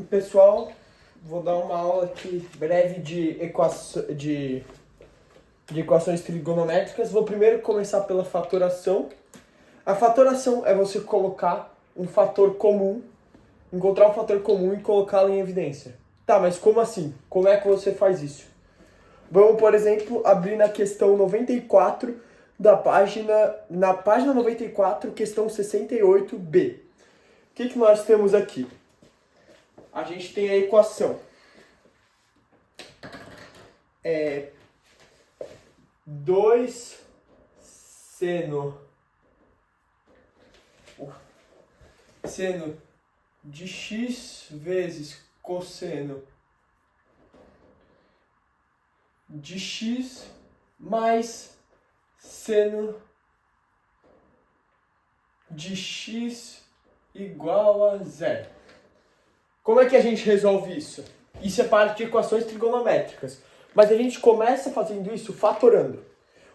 Pessoal, vou dar uma aula aqui breve de equações trigonométricas. Vou primeiro começar pela fatoração. A fatoração é você colocar um fator comum, encontrar um fator comum e colocá-lo em evidência. Tá, mas como assim? Como é que você faz isso? Vamos, por exemplo, abrir na questão 94 na página 94, questão 68b. O que nós temos aqui? A gente tem a equação 2 seno de x vezes cosseno de x mais seno de x igual a zero. Como é que a gente resolve isso? Isso é parte de equações trigonométricas. Mas a gente começa fazendo isso fatorando.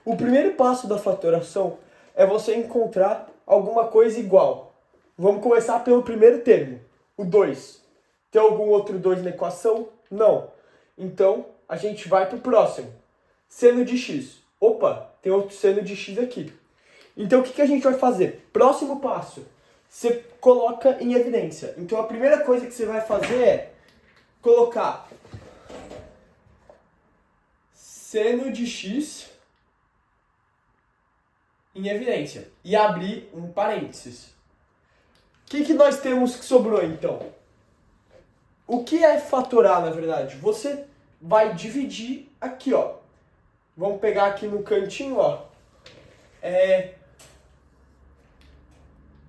O primeiro passo da fatoração é você encontrar alguma coisa igual. Vamos começar pelo primeiro termo, o 2. Tem algum outro 2 na equação? Não. Então, a gente vai para o próximo. Seno de x. Opa, tem outro seno de x aqui. Então, o que a gente vai fazer? Próximo passo. Você coloca em evidência. Então, a primeira coisa que você vai fazer é colocar seno de x em evidência e abrir um parênteses. O que nós temos que sobrou, então? O que é fatorar, na verdade? Você vai dividir aqui, ó. Vamos pegar aqui no cantinho, ó.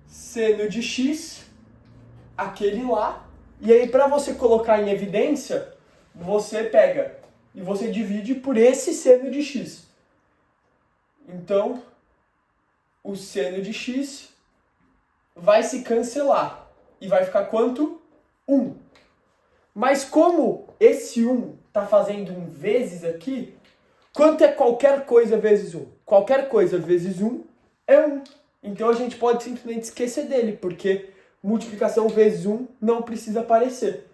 Seno de x, aquele lá. E aí, para você colocar em evidência, você pega e você divide por esse seno de x. Então, o seno de x vai se cancelar. E vai ficar quanto? 1. Mas como esse 1 está fazendo um vezes aqui, quanto é qualquer coisa vezes 1? Qualquer coisa vezes 1 é 1. Então a gente pode simplesmente esquecer dele, porque multiplicação vezes 1 não precisa aparecer.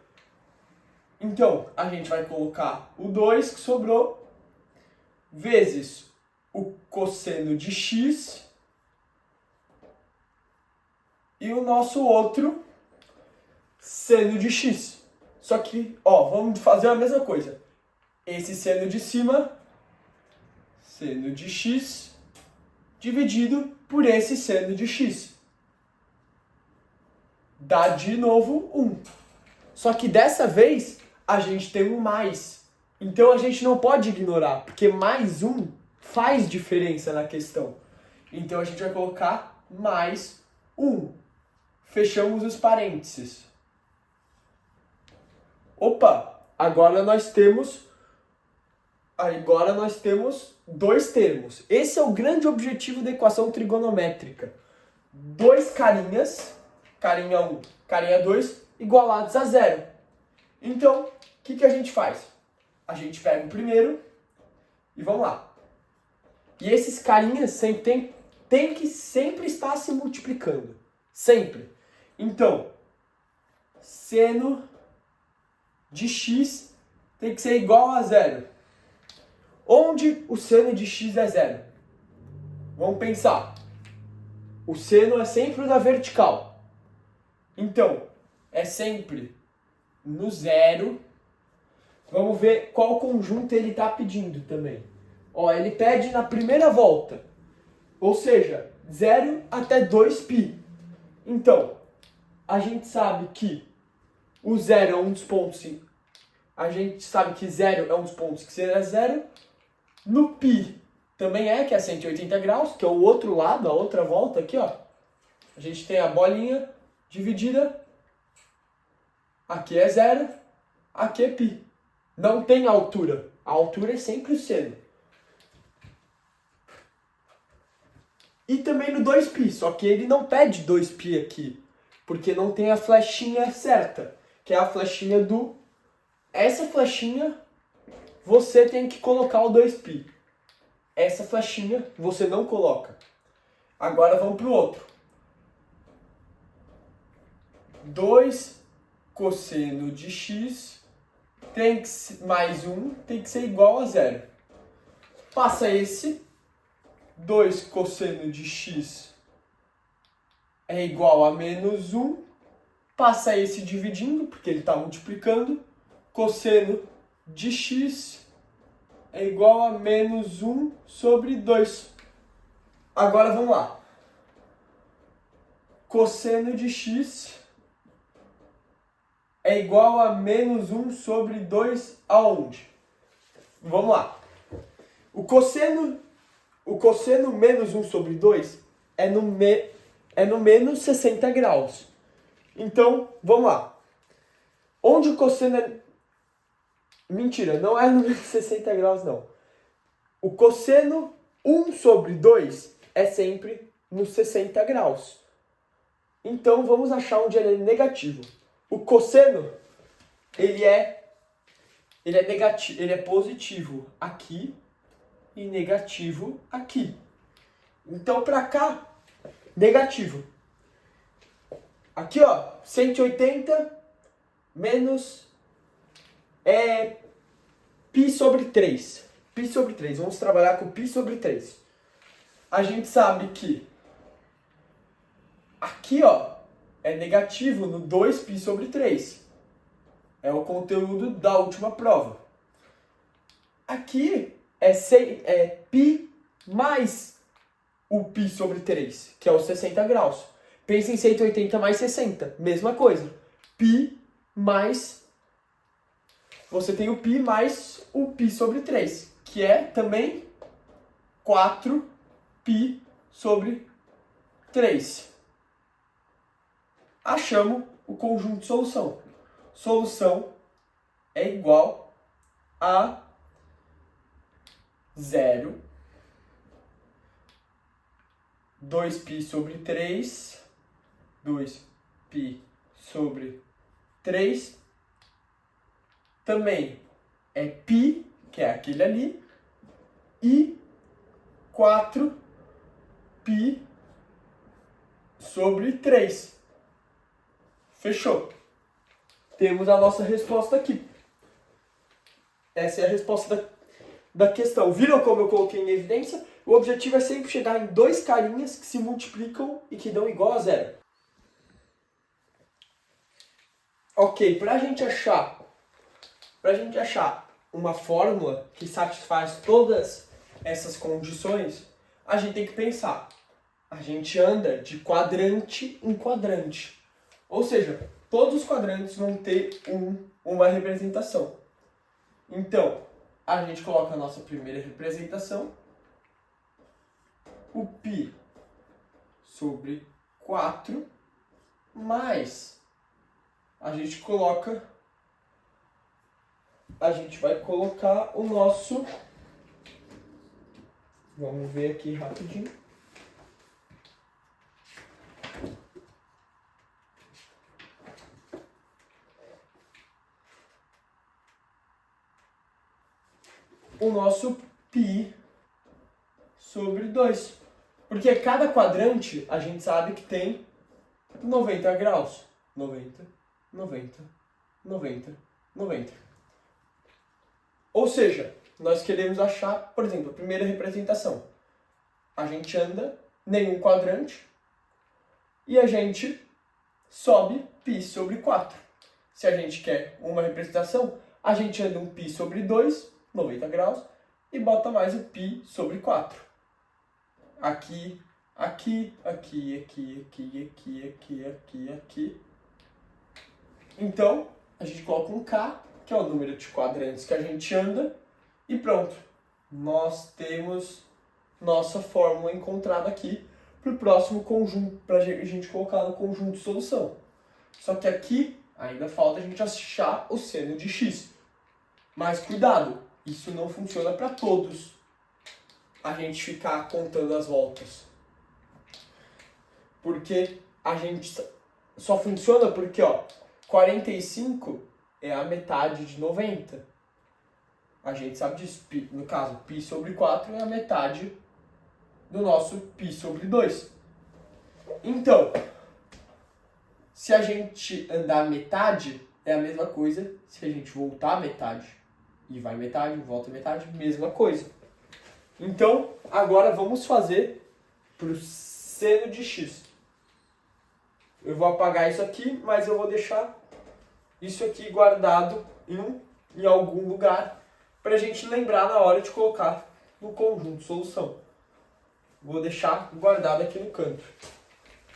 Então, a gente vai colocar o 2 que sobrou, vezes o cosseno de x, e o nosso outro seno de x. Só que, ó, vamos fazer a mesma coisa. Esse seno de cima, seno de x, dividido por esse seno de x. Dá de novo 1. Só que dessa vez, a gente tem um mais. Então a gente não pode ignorar, porque mais 1 faz diferença na questão. Então a gente vai colocar mais 1. Fechamos os parênteses. Opa, agora nós temos dois termos. Esse é o grande objetivo da equação trigonométrica. Dois carinhas, carinha 1, carinha 2, igualados a zero. Então, o que a gente faz? A gente pega o primeiro e vamos lá. E esses carinhas tem que sempre estar se multiplicando. Sempre. Então, seno de x tem que ser igual a zero. Onde o seno de x é zero? Vamos pensar. O seno é sempre o da vertical. Então, é sempre no zero. Vamos ver qual conjunto ele está pedindo também. Ó, ele pede na primeira volta. Ou seja, 0 até 2π. Então, a gente sabe que o zero é um dos pontos. A gente sabe que 0 é um dos pontos que será zero. No π também que é 180 graus, que é o outro lado, a outra volta aqui, ó. A gente tem a bolinha dividida. Aqui é 0, aqui é π. Não tem altura. A altura é sempre o seno. E também no 2π, só que ele não pede 2π aqui, porque não tem a flechinha certa, que é a flechinha do... Essa flechinha, você tem que colocar o 2π. Essa flechinha, você não coloca. Agora vamos para o outro. 2 cosseno de x tem que ser, mais 1 tem que ser igual a zero. Passa esse, 2 cosseno de x é igual a menos 1. Passa esse dividindo, porque ele está multiplicando. Cosseno de x é igual a menos 1 sobre 2. Agora vamos lá. Cosseno de x é igual a menos 1 sobre 2 aonde? Vamos lá. O cosseno menos 1 sobre 2 é no menos 60 graus. Então, vamos lá. Onde o cosseno é... Mentira, não é no menos 60 graus, não. O cosseno 1 sobre 2 é sempre nos 60 graus. Então, vamos achar onde ele é negativo. O cosseno, ele é negativo, ele é positivo aqui e negativo aqui. Então, para cá, negativo. Aqui, ó, 180 menos π sobre 3. Π sobre 3. Vamos trabalhar com π sobre 3. A gente sabe que aqui, ó, é negativo no 2π sobre 3. É o conteúdo da última prova. Aqui é π mais o π sobre 3, que é os 60 graus. Pensa em 180 mais 60, mesma coisa. Π mais... Você tem o π mais o π sobre 3, que é também 4π sobre 3. Achamos o conjunto de solução. Solução é igual a 0, 2π sobre 3, 2π sobre 3, também é π, que é aquele ali, e 4π sobre 3. Fechou. Temos a nossa resposta aqui. Essa é a resposta da questão. Viram como eu coloquei em evidência? O objetivo é sempre chegar em dois carinhas que se multiplicam e que dão igual a zero. Ok, para a gente achar uma fórmula que satisfaz todas essas condições, a gente tem que pensar. A gente anda de quadrante em quadrante. Ou seja, todos os quadrantes vão ter uma representação. Então, a gente coloca a nossa primeira representação. O π sobre 4 mais a gente vai colocar o nosso, vamos ver aqui rapidinho. O nosso π sobre 2. Porque cada quadrante a gente sabe que tem 90 graus. 90, 90, 90, 90. Ou seja, nós queremos achar, por exemplo, a primeira representação. A gente anda nenhum quadrante e a gente sobe π sobre 4. Se a gente quer uma representação, a gente anda um π sobre 2, 90 graus, e bota mais o π sobre 4. Aqui, aqui, aqui, aqui, aqui, aqui, aqui, aqui, aqui. Então, a gente coloca um K, que é o número de quadrantes que a gente anda, e pronto. Nós temos nossa fórmula encontrada aqui para o próximo conjunto, para a gente colocar no conjunto de solução. Só que aqui ainda falta a gente achar o seno de x. Mas cuidado, isso não funciona para todos. A gente ficar contando as voltas. Porque a gente só funciona porque, ó, 45 é a metade de 90. A gente sabe disso. No caso, π sobre 4 é a metade do nosso π sobre 2. Então, se a gente andar metade, é a mesma coisa se a gente voltar a metade. E vai metade, volta a metade, mesma coisa. Então, agora vamos fazer para o seno de x. Eu vou apagar isso aqui, mas eu vou deixar isso aqui guardado em algum lugar para a gente lembrar na hora de colocar no conjunto solução. Vou deixar guardado aqui no canto.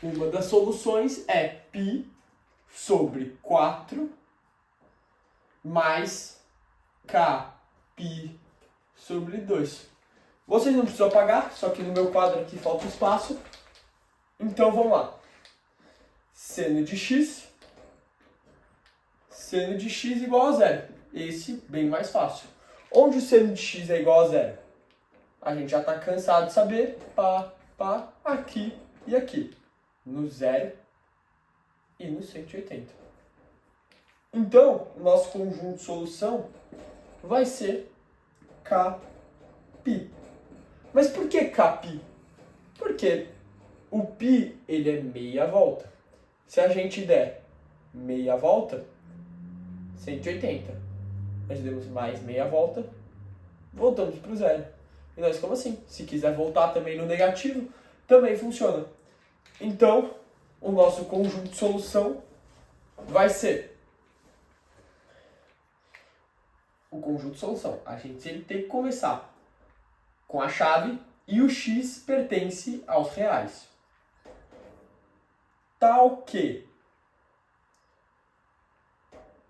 Uma das soluções é π sobre 4 mais kπ sobre 2. Vocês não precisam apagar, só que no meu quadro aqui falta espaço. Então vamos lá. Seno de x igual a zero. Esse bem mais fácil. Onde o seno de x é igual a zero? A gente já está cansado de saber. Aqui e aqui. No 0 e no 180. Então, o nosso conjunto de solução vai ser kπ. Mas por que kπ? Porque o π ele é meia volta. Se a gente der meia volta, 180. Nós demos mais meia volta, voltamos para o zero. E nós como assim? Se quiser voltar também no negativo, também funciona. Então, o nosso conjunto de solução vai ser o conjunto de solução. A gente sempre tem que começar com a chave e o x pertence aos reais. Tal que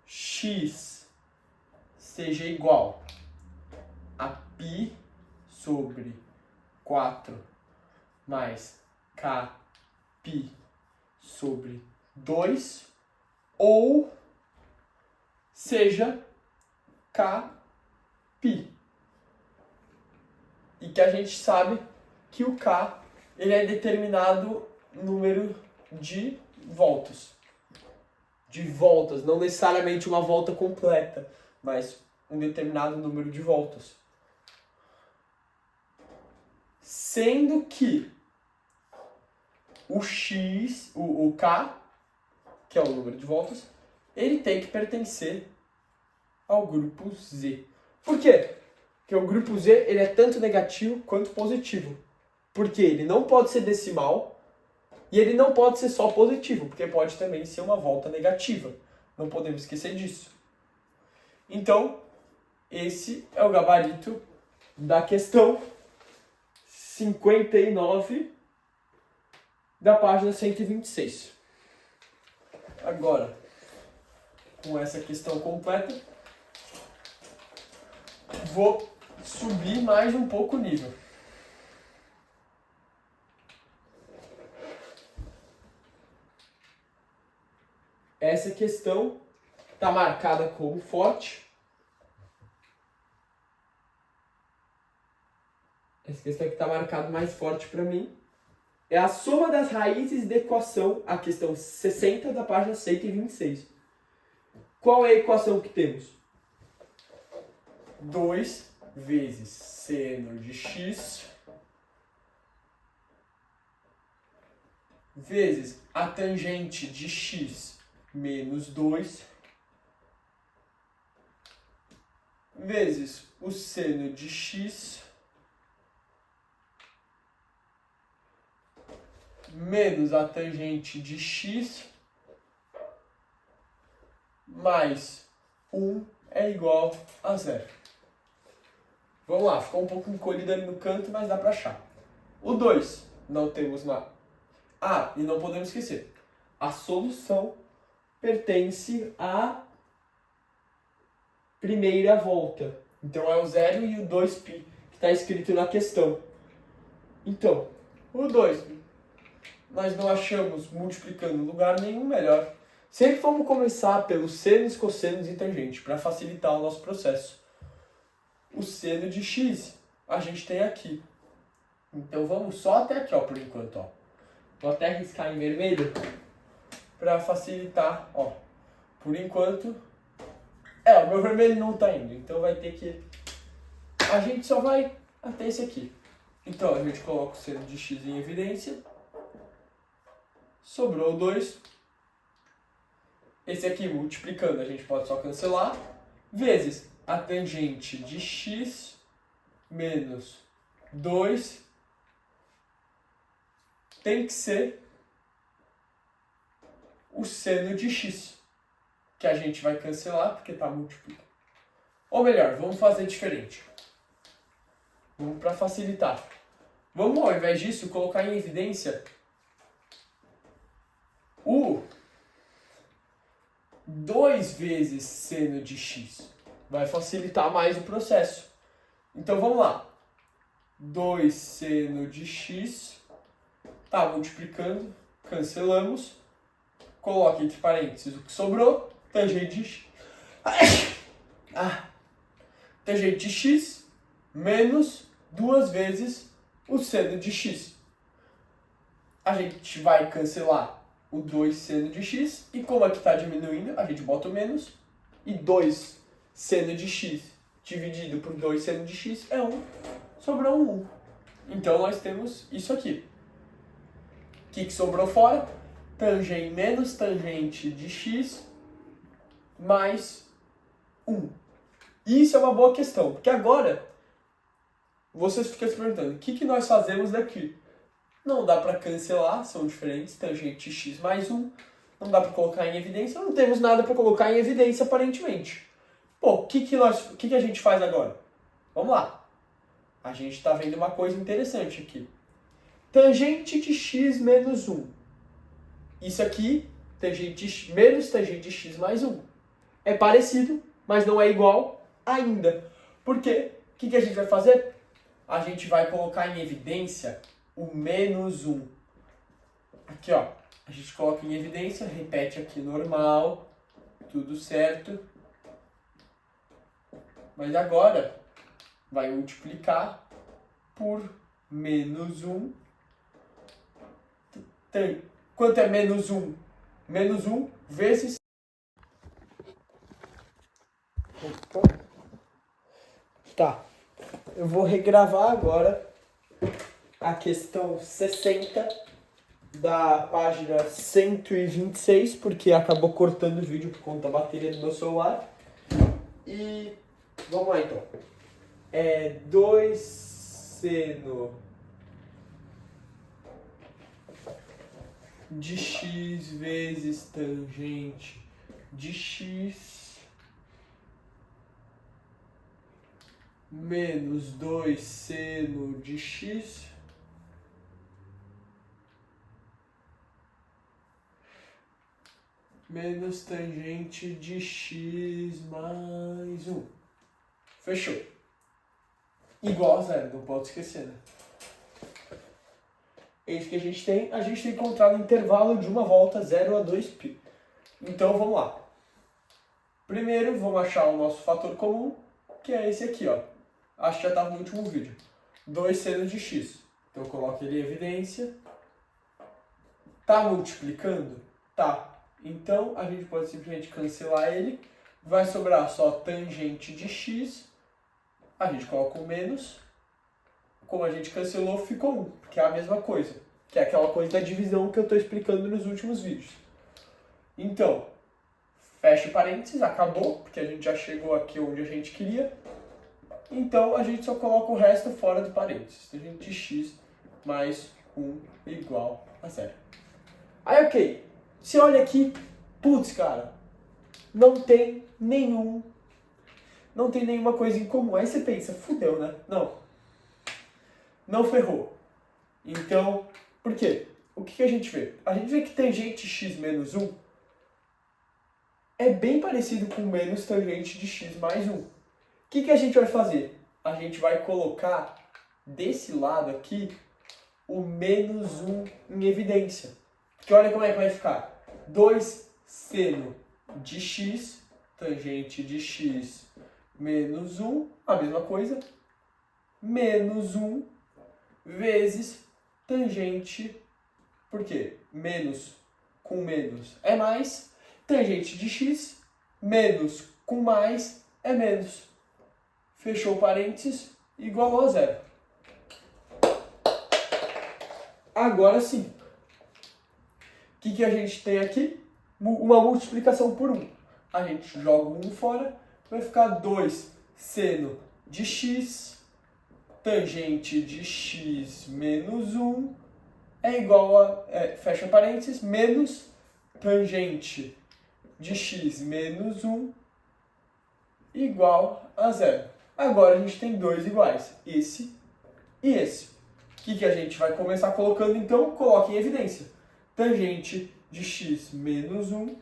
x seja igual a π sobre 4 mais kπ sobre 2 ou seja kπ. E que a gente sabe que o k ele é determinado número de voltas. De voltas, não necessariamente uma volta completa, mas um determinado número de voltas. Sendo que o x, o k, que é o número de voltas, ele tem que pertencer ao grupo Z. Por quê? Porque o grupo Z ele é tanto negativo quanto positivo. Porque ele não pode ser decimal e ele não pode ser só positivo, porque pode também ser uma volta negativa. Não podemos esquecer disso. Então, esse é o gabarito da questão 59 da página 126. Agora, com essa questão completa, vou subir mais um pouco o nível. Essa questão está marcada como forte. Essa questão que está marcada mais forte para mim é a soma das raízes da equação, a questão 60 da página 126. Qual é a equação que temos? 2 vezes seno de x vezes a tangente de x menos 2 vezes o seno de x menos a tangente de x mais 1 é igual a 0. Vamos lá, ficou um pouco encolhido ali no canto, mas dá para achar. O 2, não temos nada. Ah, e não podemos esquecer, a solução pertence à primeira volta. Então é o 0 e o 2π que está escrito na questão. Então, o 2 nós não achamos multiplicando em lugar nenhum melhor. Sempre vamos começar pelos senos, cossenos e tangente, para facilitar o nosso processo. O seno de x a gente tem aqui. Então vamos só até aqui, ó, por enquanto. Ó. Vou até riscar em vermelho para facilitar. Ó. Por enquanto, o meu vermelho não está indo, então vai ter que... A gente só vai até esse aqui. Então a gente coloca o seno de x em evidência. Sobrou 2. esse aqui multiplicando, a gente pode só cancelar, vezes a tangente de x menos 2 tem que ser o seno de x, que a gente vai cancelar porque está multiplicando. Ou melhor, vamos fazer diferente. Vamos para facilitar. Vamos, ao invés disso, colocar em evidência o 2 vezes seno de x. Vai facilitar mais o processo. Então vamos lá. 2 seno de x. Tá multiplicando. Cancelamos. Coloque entre parênteses o que sobrou. Tangente de x. Tangente de x menos 2 vezes o seno de x. A gente vai cancelar o 2 seno de x, e como aqui está diminuindo, a gente bota o menos, e 2 seno de x dividido por 2 seno de x é 1, sobrou um 1. Então nós temos isso aqui. O que sobrou fora? Tangente menos tangente de x mais 1. Isso é uma boa questão, porque agora vocês ficam se perguntando, o que nós fazemos daqui? Não dá para cancelar, são diferentes, tangente de x mais 1. Não dá para colocar em evidência, não temos nada para colocar em evidência aparentemente. Pô, o que a gente faz agora? Vamos lá. A gente está vendo uma coisa interessante aqui. Tangente de x menos 1. Isso aqui, menos tangente de x mais 1. É parecido, mas não é igual ainda. Por quê? O que a gente vai fazer? A gente vai colocar em evidência o menos 1. Aqui, ó. A gente coloca em evidência, repete aqui normal, tudo certo. Mas agora vai multiplicar por menos 1. Quanto é menos 1? Menos 1 vezes... Tá. Eu vou regravar agora a questão 60 da página 126, porque acabou cortando o vídeo por conta da bateria do meu celular. E vamos lá então. 2 seno de x vezes tangente de x menos 2 seno de x menos tangente de x mais 1. Fechou. Igual a zero, não pode esquecer, né? É isso que a gente tem. A gente tem que encontrar no intervalo de uma volta 0 a 2π. Então vamos lá. Primeiro vamos achar o nosso fator comum, que é esse aqui, ó. Acho que já estava no último vídeo. 2 seno de x. Então eu coloco ele em evidência. Tá multiplicando? Tá. Então a gente pode simplesmente cancelar ele. Vai sobrar só tangente de x. A gente coloca o menos. Como a gente cancelou, ficou 1, que é a mesma coisa. Que é aquela coisa da divisão que eu estou explicando nos últimos vídeos. Então, fecha parênteses, acabou, porque a gente já chegou aqui onde a gente queria. Então, a gente só coloca o resto fora do parênteses. Tangente de x mais 1 igual a 0. Aí, ok. Você olha aqui, putz, cara, não tem nenhuma coisa em comum. Aí você pensa, fudeu, né? Não ferrou. Então, por quê? O que a gente vê? A gente vê que tangente de x menos 1 é bem parecido com menos tangente de x mais 1. O que a gente vai fazer? A gente vai colocar desse lado aqui o menos 1 em evidência. Porque olha como é que vai ficar. 2 seno de x, tangente de x menos 1, a mesma coisa, menos 1 vezes tangente, por quê? Menos com menos é mais, tangente de x, menos com mais é menos. Fechou parênteses, igual a 0. Agora sim. O que a gente tem aqui? uma multiplicação por 1. A gente joga o 1 fora, vai ficar 2 seno de x, tangente de x menos 1 é igual a, fecha parênteses, menos tangente de x menos 1 igual a 0. Agora a gente tem dois iguais, esse e esse. O que a gente vai começar colocando então? Coloque em evidência. Tangente de x menos 1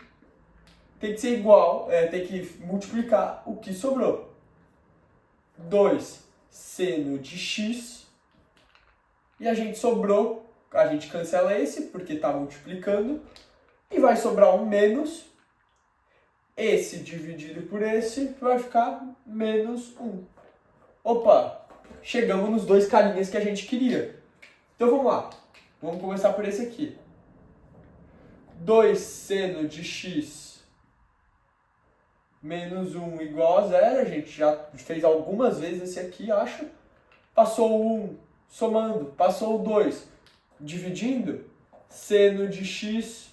tem que ser igual, tem que multiplicar o que sobrou. 2 seno de x, e a gente sobrou, a gente cancela esse, porque está multiplicando, e vai sobrar um menos, esse dividido por esse vai ficar menos 1. Opa, chegamos nos dois carinhas que a gente queria. Então vamos lá, vamos começar por esse aqui. 2 seno de x menos 1 igual a 0, a gente já fez algumas vezes esse aqui, acho. Passou o 1 somando, passou o 2 dividindo, seno de x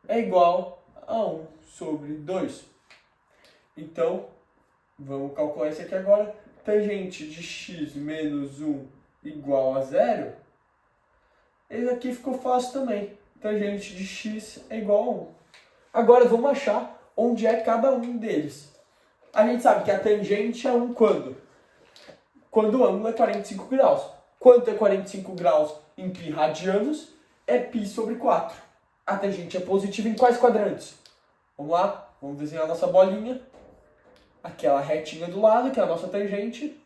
é igual a 1 sobre 2. Então, vamos calcular isso aqui agora. Tangente de x menos 1 igual a 0. Esse aqui ficou fácil também. Tangente de x é igual a 1. Agora vamos achar onde é cada um deles. A gente sabe que a tangente é 1 quando? Quando o ângulo é 45 graus. Quanto é 45 graus em π radianos? É π sobre 4. A tangente é positiva em quais quadrantes? Vamos lá, vamos desenhar a nossa bolinha. Aquela retinha do lado, que é a nossa tangente.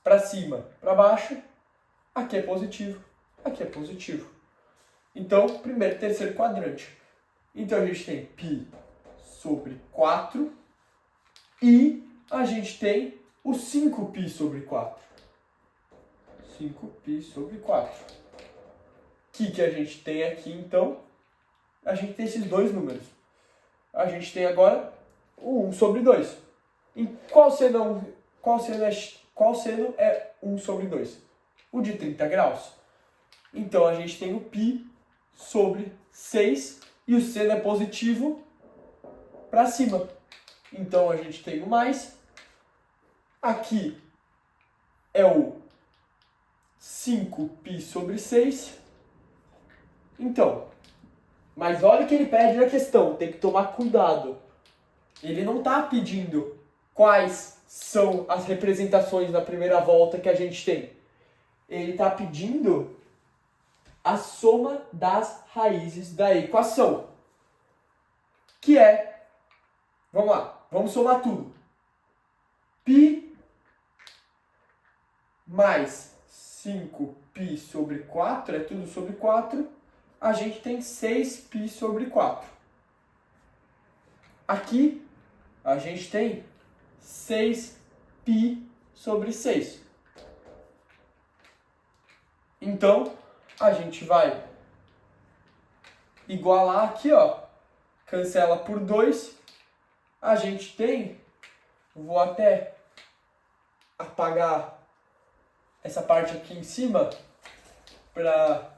Para cima, para baixo. Aqui é positivo, aqui é positivo. Então, primeiro e terceiro quadrante. Então a gente tem π sobre 4 e a gente tem o 5π sobre 4. 5π sobre 4. O que a gente tem aqui, então? A gente tem esses dois números. A gente tem agora o 1 sobre 2. E qual seno é 1 sobre 2? O de 30 graus. Então a gente tem o π sobre 6 e o seno é positivo para cima. Então a gente tem o mais. Aqui é o 5π sobre 6. Então, mas olha o que ele pede na questão, tem que tomar cuidado. Ele não está pedindo quais são as representações na primeira volta que a gente tem. Ele está pedindo a soma das raízes da equação. Que é, vamos lá, vamos somar tudo. π mais 5π sobre 4, é tudo sobre 4, a gente tem 6π sobre 4. Aqui, a gente tem 6π sobre 6. Então, a gente vai igualar aqui, ó, cancela por 2, a gente tem, vou até apagar essa parte aqui em cima, para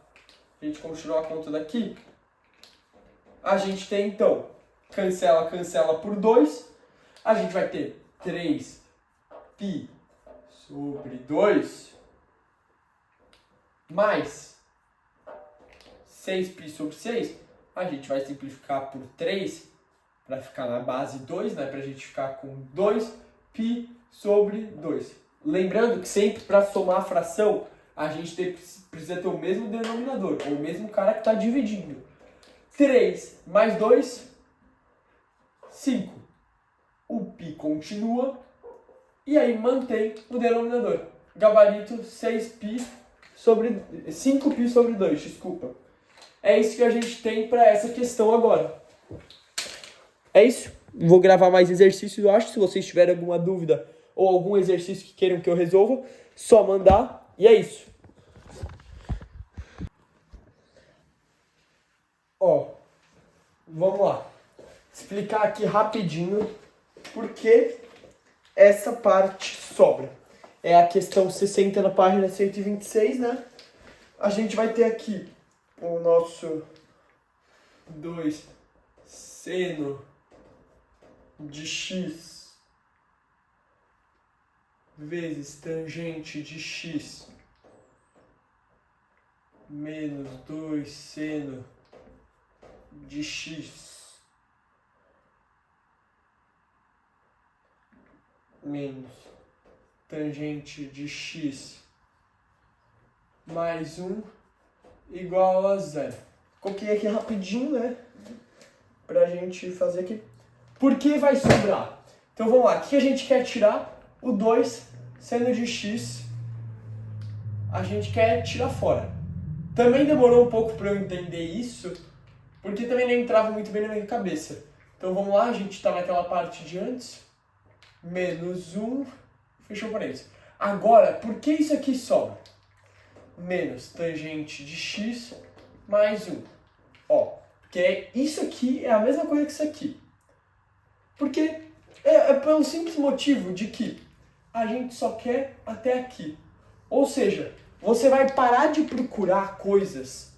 a gente continuar a conta daqui. A gente tem, então, cancela por 2, a gente vai ter 3π sobre 2, mais 6π sobre 6, a gente vai simplificar por 3, para ficar na base 2, né? Para a gente ficar com 2π sobre 2. Lembrando que sempre para somar a fração, a gente precisa ter o mesmo denominador, ou o mesmo cara que está dividindo. 3 mais 2, 5. O π continua, e aí mantém o denominador. Gabarito 6π sobre 5π sobre 2, desculpa. É isso que a gente tem para essa questão agora. É isso. Vou gravar mais exercícios, eu acho. Se vocês tiverem alguma dúvida ou algum exercício que queiram que eu resolva, só mandar. E é isso. Ó, vamos lá. Explicar aqui rapidinho por que essa parte sobra. É a questão 60 na página 126, né? A gente vai ter aqui o nosso 2 seno de x vezes tangente de x menos 2 seno de x menos tangente de x mais 1 igual a 0. Coloquei aqui rapidinho, né? Pra gente fazer aqui. Por que vai sobrar? Então vamos lá. O que a gente quer tirar? O 2 seno de x. A gente quer tirar fora. Também demorou um pouco para eu entender isso, porque também não entrava muito bem na minha cabeça. Então vamos lá, a gente está naquela parte de antes. Menos 1, fechou parênteses. Agora, por que isso aqui sobra? Menos tangente de x mais 1. Ó, porque isso aqui é a mesma coisa que isso aqui. Porque é pelo simples motivo de que a gente só quer até aqui. Ou seja, você vai parar de procurar coisas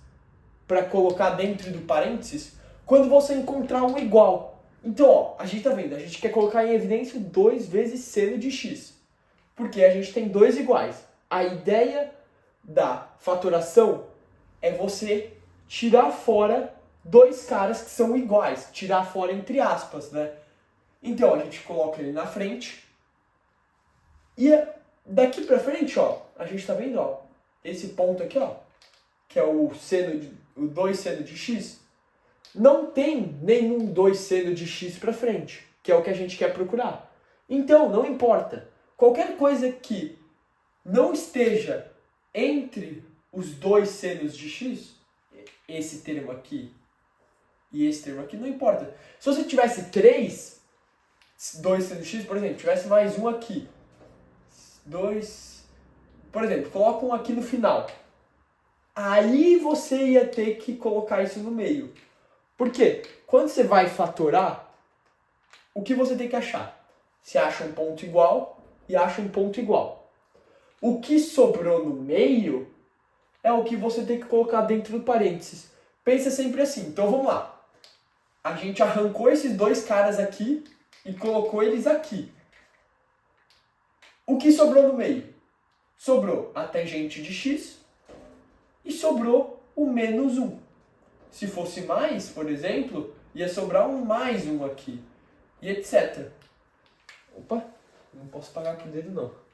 para colocar dentro do parênteses quando você encontrar um igual. Então, ó, a gente tá vendo, a gente quer colocar em evidência 2 vezes seno de x. Porque a gente tem dois iguais. A ideia da fatoração é você tirar fora dois caras que são iguais. Tirar fora entre aspas, né? Então, a gente coloca ele na frente. E daqui pra frente, ó, a gente tá vendo, ó, esse ponto aqui, ó, que é o 2 seno de x, não tem nenhum 2 seno de x pra frente, que é o que a gente quer procurar. Então, não importa. Qualquer coisa que não esteja entre os dois senos de x, esse termo aqui e esse termo aqui, não importa. Se você tivesse 2 senos de x, por exemplo, tivesse mais um aqui, 2, por exemplo, coloca um aqui no final. Aí você ia ter que colocar isso no meio. Por quê? Quando você vai fatorar, o que você tem que achar? Você acha um ponto igual e acha um ponto igual. O que sobrou no meio é o que você tem que colocar dentro do parênteses. Pensa sempre assim. Então vamos lá. A gente arrancou esses dois caras aqui e colocou eles aqui. O que sobrou no meio? Sobrou a tangente de x e sobrou o menos 1. Se fosse mais, por exemplo, ia sobrar um mais 1 aqui. E etc. Opa, não posso pagar com o dedo não.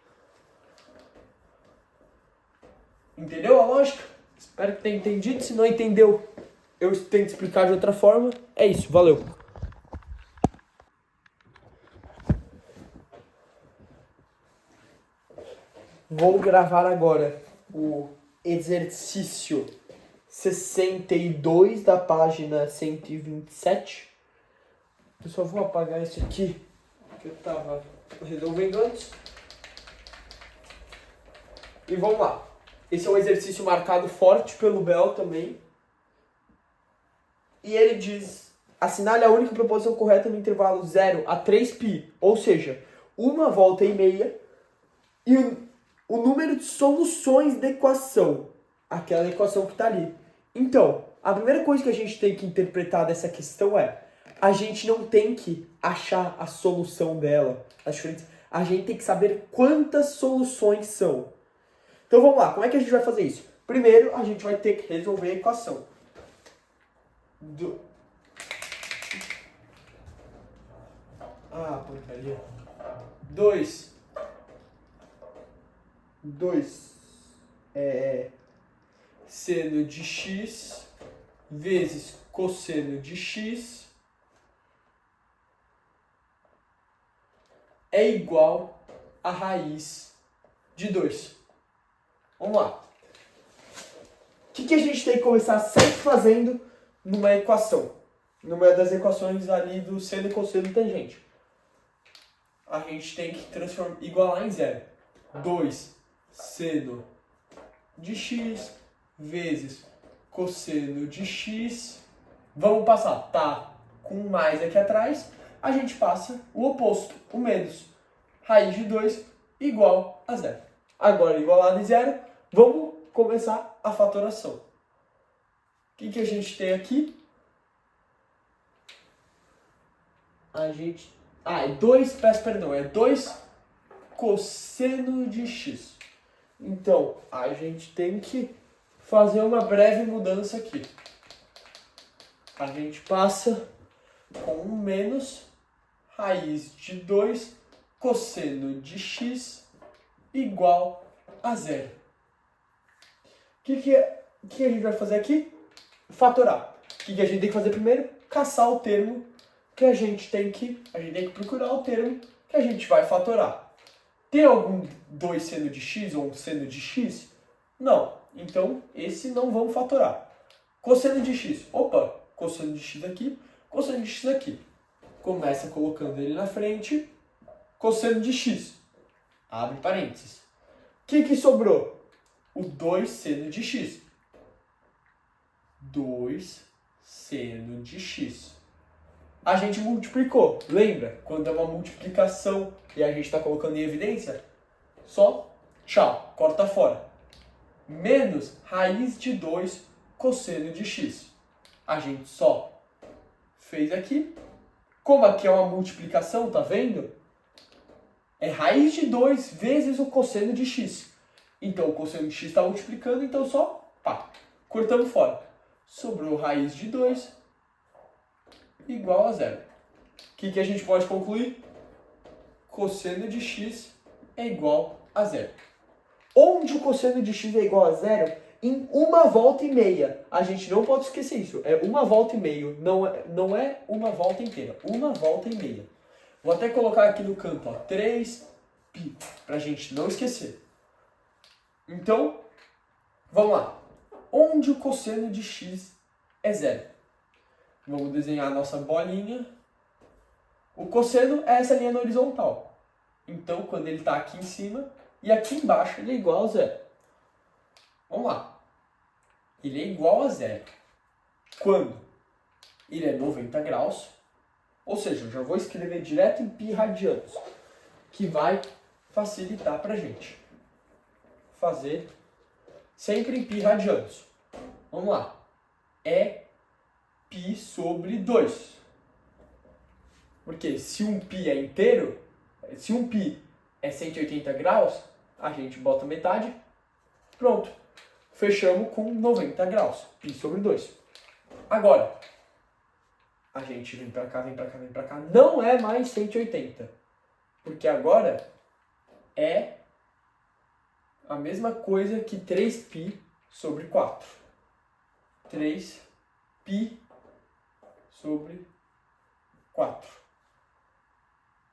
Entendeu a lógica? Espero que tenha entendido. Se não entendeu, eu tento explicar de outra forma. É isso, valeu. Vou gravar agora o exercício 62 da página 127. Eu só vou apagar isso aqui que eu estava resolvendo antes. E vamos lá. Esse é um exercício marcado forte pelo Bell também. E ele diz: assinale a única proposição correta no intervalo 0 a 3π, ou seja, 1,5 e o número de soluções da equação, aquela equação que está ali. Então, a primeira coisa que a gente tem que interpretar dessa questão é: a gente não tem que achar a solução dela, as diferentes. A gente tem que saber quantas soluções são. Então vamos lá, como é que a gente vai fazer isso? Primeiro, a gente vai ter que resolver a equação. Porcaria. 2 seno de x vezes cosseno de x é igual a raiz de 2. Vamos lá. O que a gente tem que começar sempre fazendo numa equação? Numa das equações ali do seno e cosseno e tangente. A gente tem que igualar em 0. 2 seno de x vezes cosseno de x. Vamos passar, tá com mais aqui atrás, a gente passa o oposto, o menos. Raiz de 2 igual a 0. Agora, igualado em 0, vamos começar a fatoração. O que a gente tem aqui? a gente... é 2, peço perdão, é 2 cosseno de x. Então, a gente tem que fazer uma breve mudança aqui. A gente passa com um menos raiz de 2 cosseno de x igual a zero. O que a gente vai fazer aqui? Fatorar. O que a gente tem que fazer primeiro? Caçar o termo que a gente tem que procurar o termo que a gente vai fatorar. Tem algum 2 seno de x ou um seno de x? Não. Então, esse não vamos fatorar. Cosseno de x. Opa, cosseno de x aqui, cosseno de x aqui. Começa colocando ele na frente. Cosseno de x. Abre parênteses. O que sobrou? O 2 seno de x. 2 seno de x. A gente multiplicou. Lembra? Quando é uma multiplicação e a gente está colocando em evidência, só tchau, corta fora. Menos raiz de 2 cosseno de x. A gente só fez aqui. Como aqui é uma multiplicação, tá vendo? É raiz de 2 vezes o cosseno de x. Então o cosseno de x está multiplicando, então só cortamos fora. Sobrou raiz de 2 igual a zero. O que a gente pode concluir? Cosseno de x é igual a zero. Onde o cosseno de x é igual a zero? Em 1/2. A gente não pode esquecer isso. É 1/2. Não é uma volta inteira. 1/2. Vou até colocar aqui no canto, 3π, para a gente não esquecer. Então, vamos lá. Onde o cosseno de x é zero? Vamos desenhar a nossa bolinha. O cosseno é essa linha na horizontal. Então, quando ele está aqui em cima e aqui embaixo, ele é igual a zero. Vamos lá. Ele é igual a zero. Quando ele é 90 graus, ou seja, eu já vou escrever direto em π radianos, que vai facilitar para a gente fazer sempre em π radianos. Vamos lá. É π sobre 2. Porque se um π é inteiro, se um π é 180 graus, a gente bota metade, pronto. Fechamos com 90 graus, π sobre 2. Agora, a gente vem para cá, vem para cá, vem para cá. Não é mais 180, porque agora é a mesma coisa que 3π sobre 4. 3π sobre 4.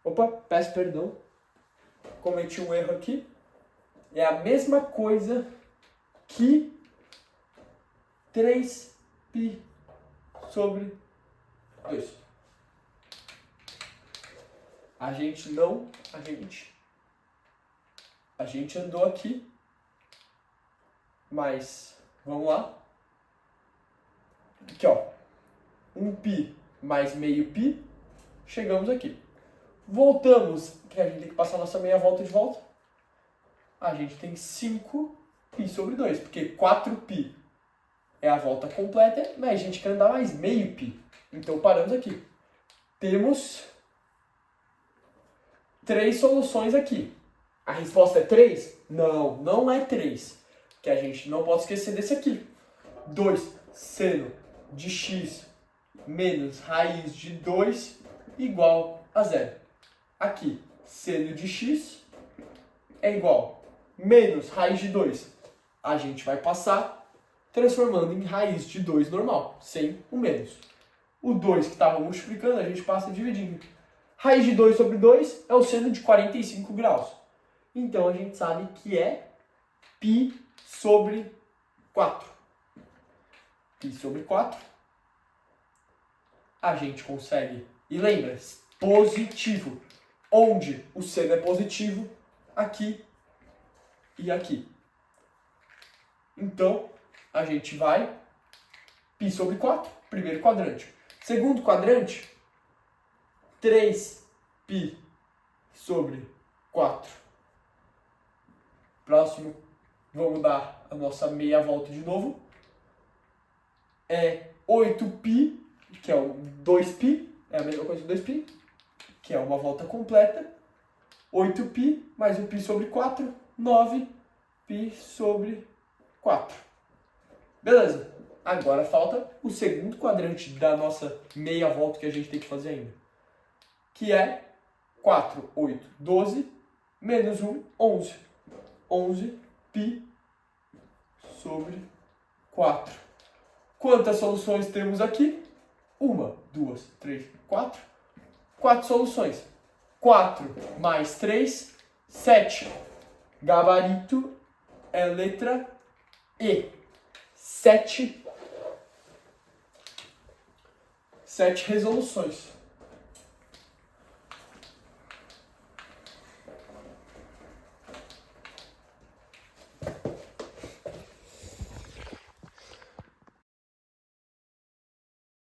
Opa, peço perdão. Cometi um erro aqui. É a mesma coisa que 3π sobre 2. A gente andou aqui, mas vamos lá. Aqui, ó. 1π mais meio π, chegamos aqui. Voltamos, que a gente tem que passar a nossa meia volta de volta. A gente tem 5π sobre 2, porque 4π é a volta completa, mas a gente quer andar mais meio π. Então paramos aqui. Temos 3 soluções aqui. A resposta é 3? Não, não é 3. Que a gente não pode esquecer desse aqui. 2 seno de x menos raiz de 2 igual a zero. Aqui, seno de x é igual menos raiz de 2. A gente vai passar transformando em raiz de 2 normal, sem o menos. O 2 que estava multiplicando, a gente passa dividindo. Raiz de 2 sobre 2 é o seno de 45 graus. Então, a gente sabe que é π sobre 4. Π sobre 4. A gente consegue... E lembra, positivo. Onde o seno é positivo, aqui e aqui. Então, a gente vai π sobre 4, primeiro quadrante. Segundo quadrante, 3π sobre 4. Próximo, vamos dar a nossa meia volta de novo. É 8π, que é o 2π, é a mesma coisa que 2π. que é uma volta completa. 8π mais o π sobre 4, 9π sobre 4. Beleza. Agora falta o segundo quadrante da nossa meia volta que a gente tem que fazer ainda. Que é 4, 8, 12, menos 1, 11. 11π sobre 4. Quantas soluções temos aqui? 1, 2, 3, 4. 4 soluções. 4 mais 3, 7. Gabarito é letra E. 7 resoluções.